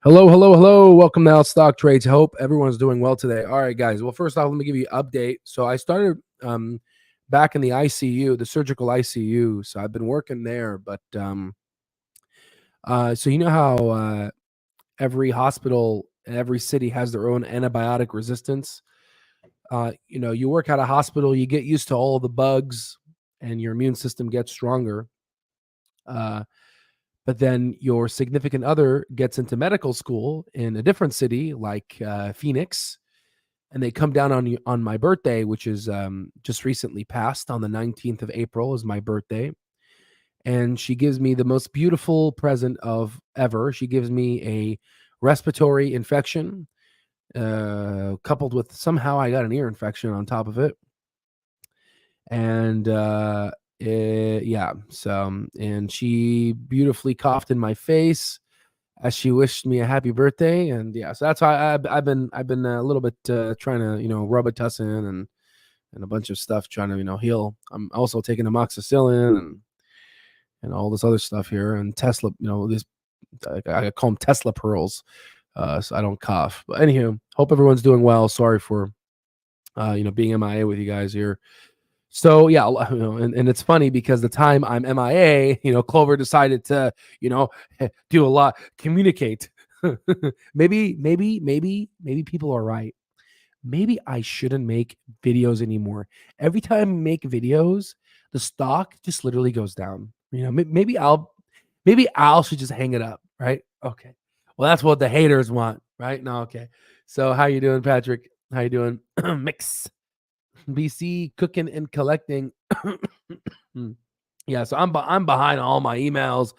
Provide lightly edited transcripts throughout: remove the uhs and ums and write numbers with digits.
Hello, hello, hello. Welcome to Stock Trades. Hope everyone's doing well today. All right, guys. Well, first off, let me give you an update. So I started back in the ICU, the surgical ICU. So I've been working there, but so you know how every hospital, every city has their own antibiotic resistance. You work at a hospital, you get used to all the bugs, and your immune system gets stronger. Uh, but then your significant other gets into medical school in a different city like Phoenix, and they come down on my birthday, which is just recently passed on the 19th of April is my birthday. And she gives me the most beautiful present of ever. She gives me a respiratory infection, coupled with somehow I got an ear infection on top of it. And yeah, so and she beautifully coughed in my face as she wished me a happy birthday. And yeah, so that's why I've been a little bit trying to Robitussin and a bunch of stuff trying to heal. I'm also taking amoxicillin and all this other stuff here, and Tesla, this I call them Tesla pearls, so I don't cough. But anywho, hope everyone's doing well. Sorry for being MIA with you guys here. So yeah, and it's funny because the time I'm MIA, Clover decided to, do a lot, communicate. maybe people are right. Maybe I shouldn't make videos anymore. Every time I make videos, the stock just literally goes down. Maybe Al should just hang it up, right? Okay. Well, that's what the haters want, right? No, okay. So how you doing, Patrick? How you doing? Mix. BC cooking and collecting. Yeah, so I'm behind all my emails.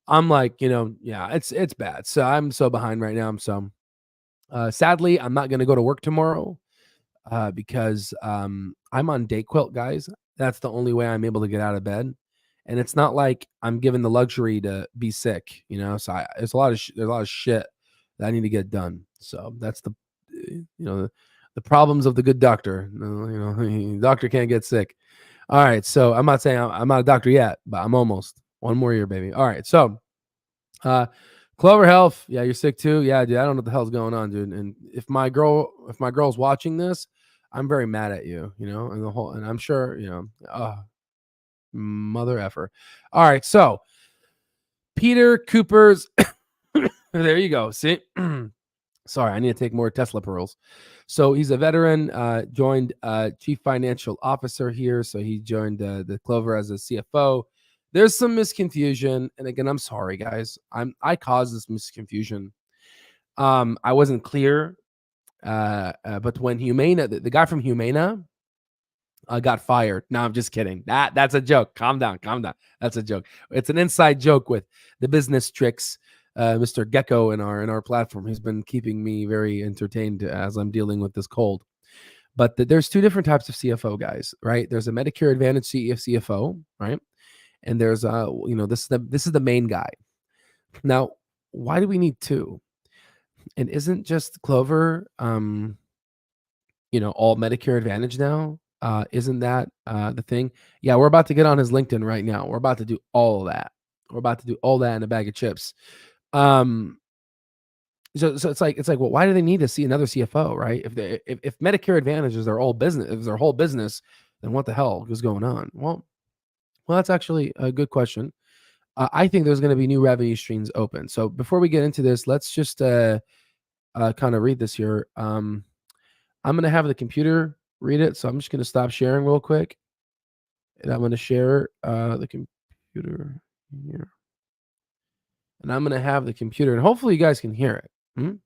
I'm like, yeah, it's bad. So I'm so behind right now. So sadly, I'm not gonna go to work tomorrow because I'm on day quilt, guys. That's the only way I'm able to get out of bed. And it's not like I'm given the luxury to be sick, So there's a lot of shit that I need to get done. So that's the the problems of the good doctor. Doctor can't get sick. All right, so I'm not saying I'm not a doctor yet, but I'm almost. One more year, baby. All right, so Clover Health, yeah, you're sick too. Yeah, dude, I don't know what the hell's going on, dude. And if my girl's watching this, I'm very mad at you, and I'm sure, mother effer. All right, so Peter Cooper's, there you go. See. Sorry, I need to take more Tesla pearls. So he's a veteran, joined chief financial officer here. So he joined the Clover as a CFO. There's some misconfusion, and again, I'm sorry, guys. I caused this misconfusion. I wasn't clear, but when Humana, the guy from Humana, got fired. No, I'm just kidding. That's a joke. Calm down. That's a joke. It's an inside joke with the business tricks. Mr. Gecko in our platform has been keeping me very entertained as I'm dealing with this cold. But there's two different types of CFO, guys, right? There's a Medicare Advantage CFO, right? And there's this is the main guy. Now, why do we need two? And isn't just Clover all Medicare Advantage now? Isn't that the thing? Yeah, we're about to get on his LinkedIn right now. We're about to do all of that. We're about to do all that in a bag of chips. So it's like, well, why do they need to see another CFO, right? If Medicare Advantage is their whole business, then what the hell is going on? Well, that's actually a good question. I think there's going to be new revenue streams open. So before we get into this, let's just kind of read this here. I'm going to have the computer read it, so I'm just going to stop sharing real quick, and I'm going to share the computer here. And I'm going to have the computer, and hopefully you guys can hear it.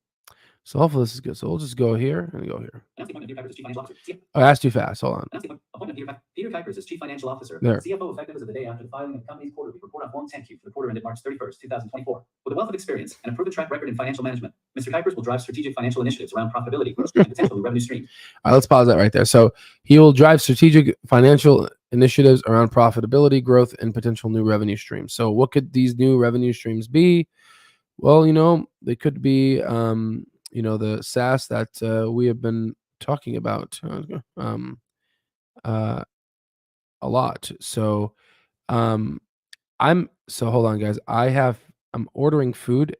So hopefully this is good. So we'll just go here and go here. Oh, that's too fast. Hold on. Peter Kuipers as Chief Financial Officer. There. CFO effective as of the day after the filing of the company's quarterly report on Form 10-Q for the quarter ended March 31st, 2024. With a wealth of experience and a proven track record in financial management, Mr. Kuipers will drive strategic financial initiatives around profitability, growth, and potential revenue streams. All right, let's pause that right there. So he will drive strategic financial initiatives around profitability, growth, and potential new revenue streams. So what could these new revenue streams be? Well, they could be, the SaaS that we have been talking about a lot. So hold on, guys. I'm ordering food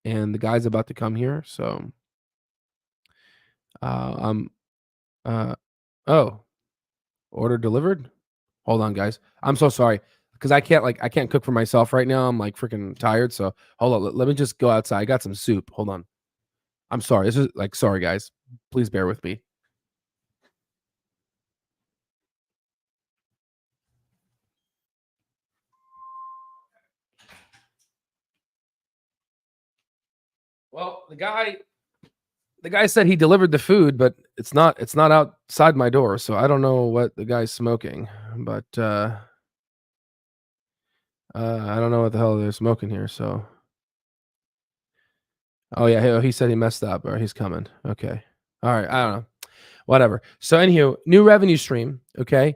and the guy's about to come here. So, I'm oh, order delivered. Hold on, guys. I'm so sorry because I can't cook for myself right now. I'm like freaking tired. So hold on. Let me just go outside. I got some soup. Hold on. I'm sorry. This is like sorry, guys. Please bear with me. Well, the guy said he delivered the food, but it's not outside my door, so I don't know what the guy's smoking. But I don't know what the hell they're smoking here. So, oh yeah, he said he messed up or he's coming. Okay, all right, I don't know, whatever. So, anywho, new revenue stream. Okay,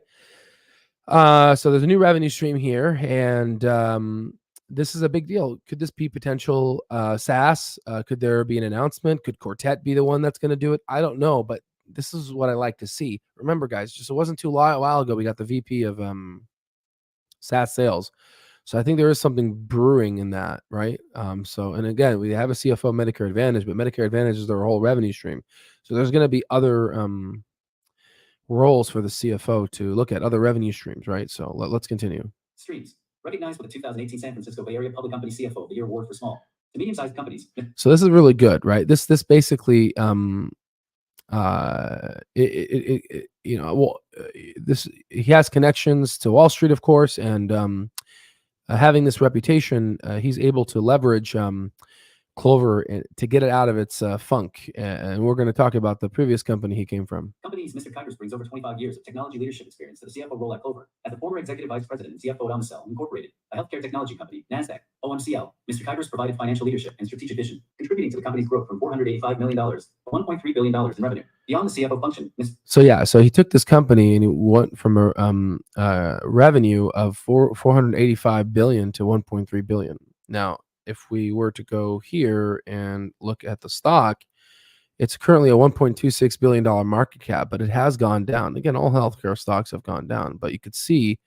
so there's a new revenue stream here, and this is a big deal. Could this be potential SaaS? Could there be an announcement? Could Quartet be the one that's going to do it? I don't know, but this is what I like to see. Remember, guys, just it wasn't too a while ago we got the VP of SaaS sales. So I think there is something brewing in that, right? So, and again, we have a CFO Medicare Advantage, but Medicare Advantage is their whole revenue stream. So there's going to be other roles for the CFO to look at other revenue streams, right? So let's continue. Streams recognized with the 2018 San Francisco Bay Area Public Company CFO of the Year Award for small to medium-sized companies. So this is really good, right? This basically this he has connections to Wall Street, of course, and having this reputation, he's able to leverage Clover to get it out of its funk. And we're going to talk about the previous company he came from. Companies Mr. Kuipers brings over 25 years of technology leadership experience to the CFO role at Clover. As the former executive vice president and CFO at Omnicell Incorporated, a healthcare technology company, NASDAQ, OMCL, Mr. Kuipers provided financial leadership and strategic vision, contributing to the company's growth from $485 million to $1.3 billion in revenue. Beyond the CFO function, so he took this company and he went from a revenue of 485 billion to 1.3 billion. Now, if we were to go here and look at the stock, it's currently a $1.26 billion market cap, but it has gone down. Again, all healthcare stocks have gone down, but you could see,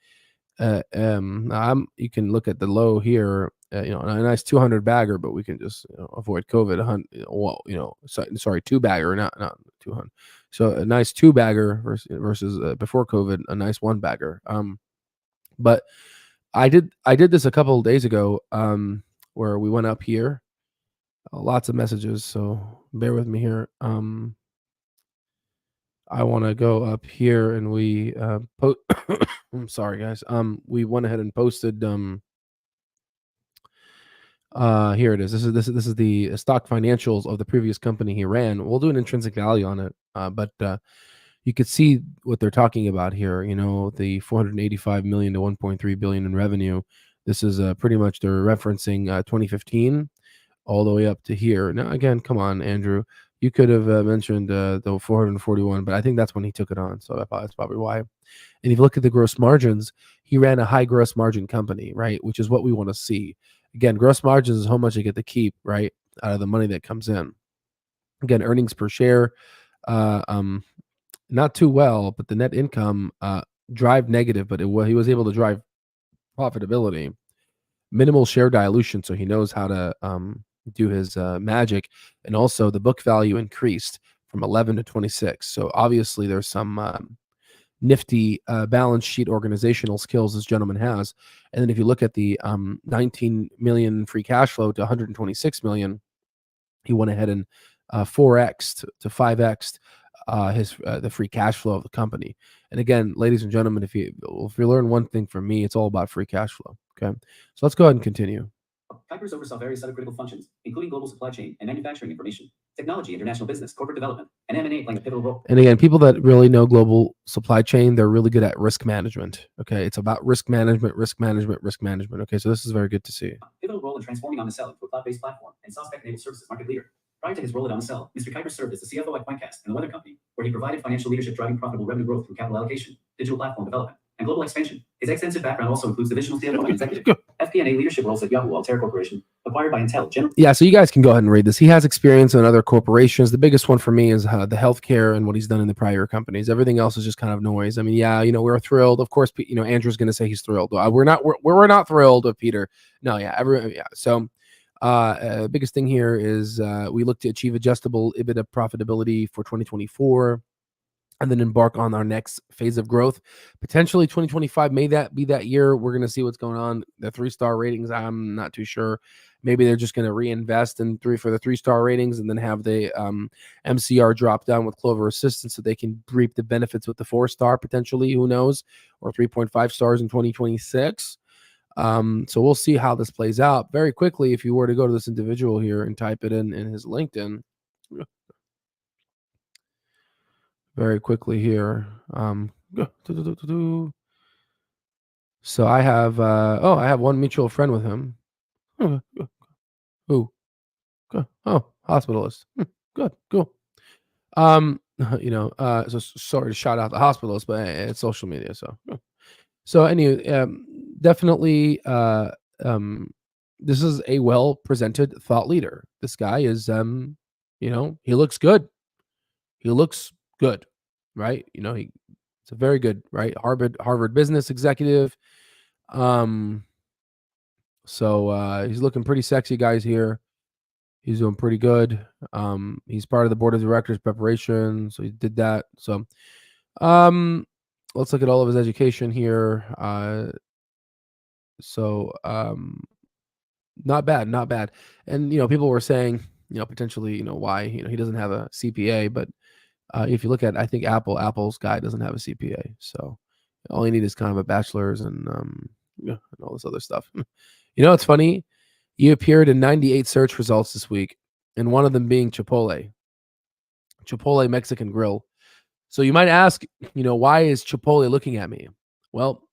you can look at the low here, a nice 200 bagger, but we can just avoid COVID. Sorry, two bagger, not 200. So a nice two bagger versus before COVID, a nice one bagger. But I did this a couple of days ago, where we went up here. Lots of messages, so bear with me here. I want to go up here and we I'm sorry, guys. We went ahead and posted here it is. This is the stock financials of the previous company he ran. We'll do an intrinsic value on it, but you could see what they're talking about here. The 485 million to 1.3 billion in revenue. This is pretty much they're referencing 2015 all the way up to here. Now, again, come on, Andrew. You could have mentioned the 441, but I think that's when he took it on. So that's probably why. And if you look at the gross margins, he ran a high gross margin company, right? Which is what we want to see. Again, gross margins is how much you get to keep, right, out of the money that comes in. Again, earnings per share, not too well, but the net income drive negative, but he was able to drive profitability. Minimal share dilution, so he knows how to do his magic. And also the book value increased from 11 to 26. So obviously there's some nifty balance sheet organizational skills this gentleman has. And then if you look at the 19 million free cash flow to 126 million, he went ahead and 4x to 5x the free cash flow of the company. And again, ladies and gentlemen, if you learn one thing from me, it's all about free cash flow. Okay, so let's go ahead and continue. Kuipers oversaw various other critical functions, including global supply chain and manufacturing information, technology, international business, corporate development, and M&A playing a pivotal role. And again, people that really know global supply chain, they're really good at risk management. Okay, it's about risk management. Okay, so this is very good to see. Pivotal role in transforming Omnicell into a cloud-based platform and SaaS-enabled services market leader. Prior to his role at Omnicell, Mr. Kuipers served as the CFO at Quantcast and the Weather Company, where he provided financial leadership driving profitable revenue growth through capital allocation, digital platform development, and global expansion. His extensive background also includes divisional CFO and executive FP&A leadership roles at Yahoo Altair Corporation, acquired by Intel. Yeah, so you guys can go ahead and read this. He has experience in other corporations. The biggest one for me is the healthcare and what he's done in the prior companies. Everything else is just kind of noise. I mean, yeah, we're thrilled. Of course, Andrew's going to say he's thrilled. We're not thrilled with Peter. No, yeah, So Biggest thing here is we look to achieve adjustable EBITDA profitability for 2024 and then embark on our next phase of growth. Potentially 2025 may that be that year. We're going to see what's going on. The 3-star ratings, I'm not too sure. Maybe they're just going to reinvest in for the 3-star ratings and then have the MCR drop down with Clover Assistant so they can reap the benefits with the 4-star potentially, who knows, or 3.5 stars in 2026. So we'll see how this plays out. Very quickly, if you were to go to this individual here and type it in his LinkedIn, very quickly here. So I have I have one mutual friend with him. Who? Oh, hospitalist. Good, cool. So sorry to shout out the hospitalist, but it's social media. So anyway, definitely this is a well presented thought leader. This guy is he looks good. He looks good, right? It's a very good, right? Harvard business executive. So he's looking pretty sexy, guys, here. He's doing pretty good. He's part of the board of directors preparation, so he did that. So let's look at all of his education here. Not bad, not bad. And people were saying, potentially, why he doesn't have a CPA, but if you look at, I think Apple's guy doesn't have a CPA, so all you need is kind of a bachelor's and and all this other stuff. It's funny. You appeared in 98 search results this week, and one of them being Chipotle Mexican Grill. So you might ask, why is Chipotle looking at me? Well,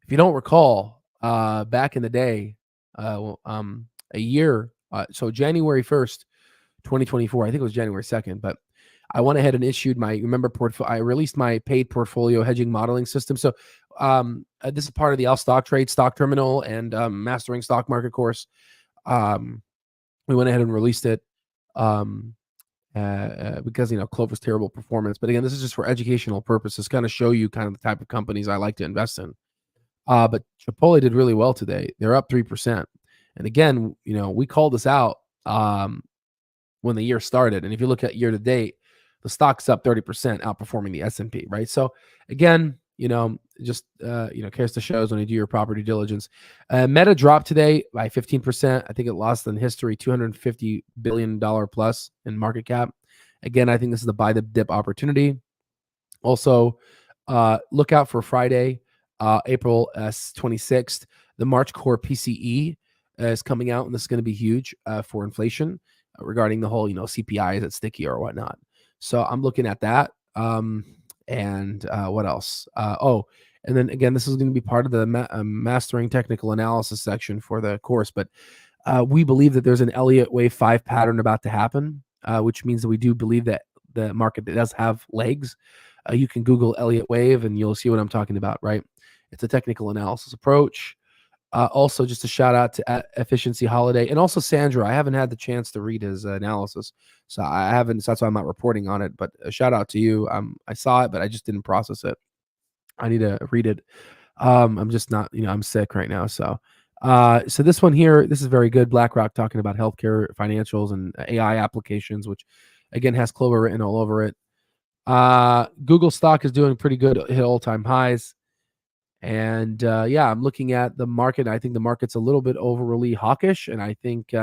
if you don't recall, back in the day, a year, so January 1st, 2024, I think it was January 2nd, but I went ahead and issued I released my paid portfolio hedging modeling system. So this is part of the L Stock Trade Stock Terminal and Mastering Stock Market course. We went ahead and released it because Clover's terrible performance. But again, this is just for educational purposes, kind of show you kind of the type of companies I like to invest in. But Chipotle did really well today. They're up 3%. And again, we called this out when the year started. And if you look at year to date, the stock's up 30%, outperforming the S&P, right? So again, just cares to shows when you do your proper due diligence. Meta dropped today by 15%. I think it lost in history $250 billion plus in market cap. Again, I think this is the buy the dip opportunity. Also, look out for Friday, April 26th. The March core PCE is coming out, and this is going to be huge for inflation regarding the whole, CPI, is it sticky or whatnot. So I'm looking at that. And what else? And then again, this is going to be part of the mastering technical analysis section for the course. But we believe that there's an Elliott Wave 5 pattern about to happen, which means that we do believe that the market does have legs. You can Google Elliott Wave and you'll see what I'm talking about, right? It's a technical analysis approach. Also, just a shout out to Efficiency Holiday and also Sandra. I haven't had the chance to read his analysis, so I haven't. So that's why I'm not reporting on it. But a shout out to you. I saw it, but I just didn't process it. I need to read it. I'm just not. I'm sick right now. So this one here, this is very good. BlackRock talking about healthcare, financials, and AI applications, which again has Clover written all over it. Google stock is doing pretty good, hit all-time highs. And I'm looking at the market. I think the market's a little bit overly hawkish, and I think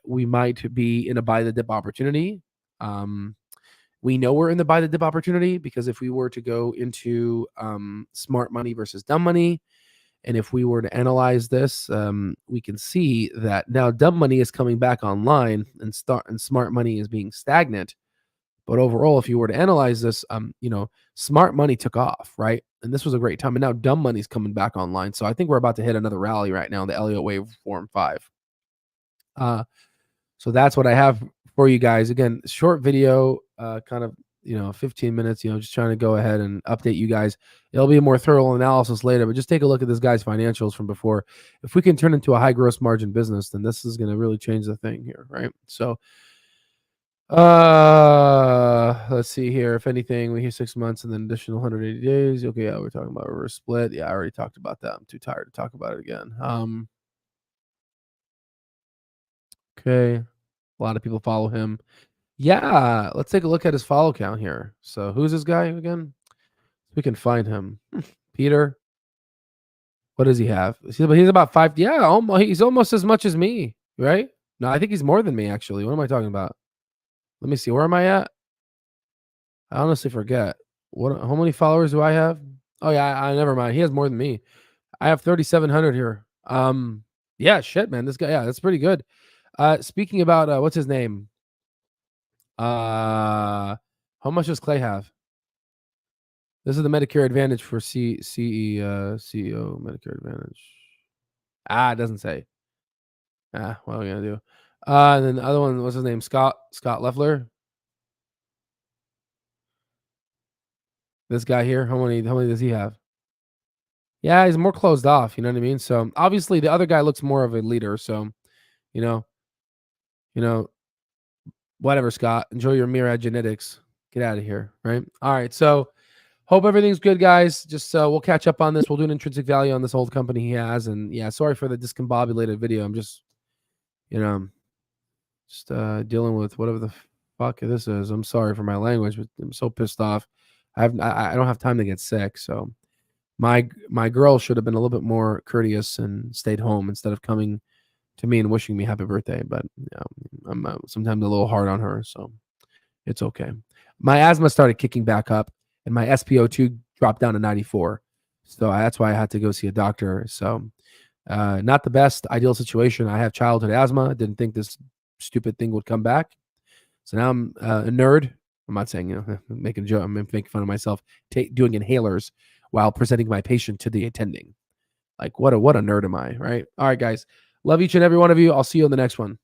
we might be in a buy the dip opportunity. We know we're in the buy the dip opportunity because if we were to go into smart money versus dumb money, and if we were to analyze this, we can see that now dumb money is coming back online and smart money is being stagnant. But overall, if you were to analyze this, smart money took off, right? And this was a great time. And now dumb money's coming back online. So I think we're about to hit another rally right now, the Elliott Wave Form 5. So that's what I have for you guys. Again, short video, kind of, 15 minutes, just trying to go ahead and update you guys. It'll be a more thorough analysis later, but just take a look at this guy's financials from before. If we can turn into a high gross margin business, then this is going to really change the thing here, right? So let's see here. If anything, we hear 6 months and then additional 180 days. Okay, yeah, we're talking about a reverse split. Yeah, I already talked about that. I'm too tired to talk about it again. Okay. A lot of people follow him. Yeah. Let's take a look at his follow count here. So who's this guy again? We can find him. Peter. What does he have? He's about 5. Yeah. He's almost as much as me, right? No, I think he's more than me, actually. What am I talking about? Let me see. Where am I at? I honestly forget. How many followers do I have? Oh yeah, I never mind. He has more than me. I have 3,700 here. Yeah, shit, man. This guy, yeah, that's pretty good. Speaking about what's his name? How much does Clay have? This is the Medicare Advantage for CEO Medicare Advantage. It doesn't say. What are we gonna do? And then the other one, what's his name? Scott Leffler. This guy here, how many does he have? Yeah, he's more closed off, you know what I mean? So obviously the other guy looks more of a leader. So, you know, you know, whatever, Scott. Enjoy your Myriad genetics. Get out of here. Right. All right. So hope everything's good, guys. Just we'll catch up on this. We'll do an intrinsic value on this old company he has. And yeah, sorry for the discombobulated video. I'm just, dealing with whatever the fuck this is. I'm sorry for my language, but I'm so pissed off. I don't have time to get sick. So my girl should have been a little bit more courteous and stayed home instead of coming to me and wishing me happy birthday. But I'm sometimes a little hard on her, so it's okay. My asthma started kicking back up, and my SpO2 dropped down to 94. So that's why I had to go see a doctor. So not the best ideal situation. I have childhood asthma. I didn't think this stupid thing would come back. So now I'm a nerd. I'm not saying, making a joke. I'm making fun of myself, doing inhalers while presenting my patient to the attending. Like, what a nerd am I, right? All right, guys. Love each and every one of you. I'll see you in the next one.